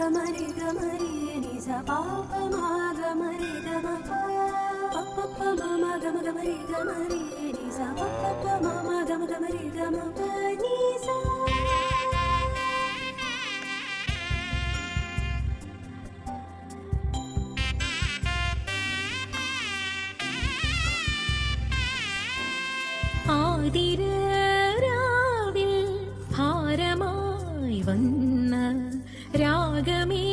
ഗമരി ഗമരി നിസ പാപ മാ ഗമരി ഗമ പപ്പ മമ ഗമ ഗമരി ഗമരി നിസ പപ്പ മമ ഗമ ഗമരി ഗമ നിസ. ആതിരാവിൽ ഭാരമായി വന്ന രാഗമേ